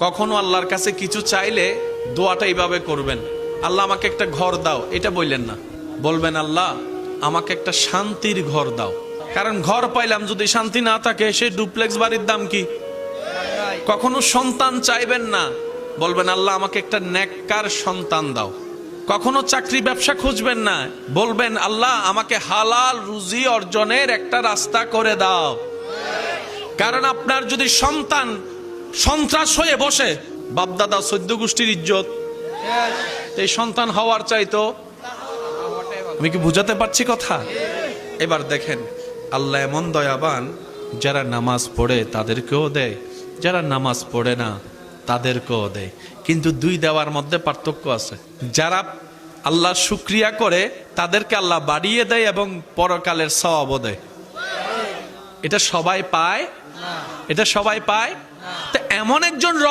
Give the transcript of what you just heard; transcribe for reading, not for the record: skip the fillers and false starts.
কখনো আল্লাহর কাছে কিছু চাইলে দোয়াটা এইভাবে করবেন, আল্লাহ আমাকে একটা ঘর দাও, এটা বললেন না। বলবেন আল্লাহ আমাকে একটা শান্তির ঘর দাও। কারণ ঘর পাইলাম যদি শান্তি না থাকে, সেই ডুপ্লেক্স বাড়ির দাম কি? কখনো সন্তান চাইবেন না, বলবেন আল্লাহ আমাকে একটা নেককার সন্তান দাও। কখনো চাকরি ব্যবসা খুঁজবেন না, বলবেন আল্লাহ আমাকে হালাল রুজি অর্জনের একটা রাস্তা করে দাও। কারণ আপনার যদি সন্তান সন্ত্রাস হয়ে বসে, বাপদাদা 14 গোষ্ঠীর ইজ্জত, এই সন্তান হওয়ার চাইতো। আমি কি বুঝাতে পারছি কথা? এবার দেখেন আল্লাহ এমন দয়াবান, যারা নামাজ পড়ে তাদেরকেও দেয়, যারা নামাজ পড়ে না তাদেরকেও দেয়। কিন্তু দুই দেওয়ার মধ্যে পার্থক্য আছে। যারা আল্লাহ শুকরিয়া করে তাদেরকে আল্লাহ বাড়িয়ে দেয় এবং পরকালের সওয়াবও দেয়। এটা সবাই পায়? এটা সবাই পায়? তো এমন একজন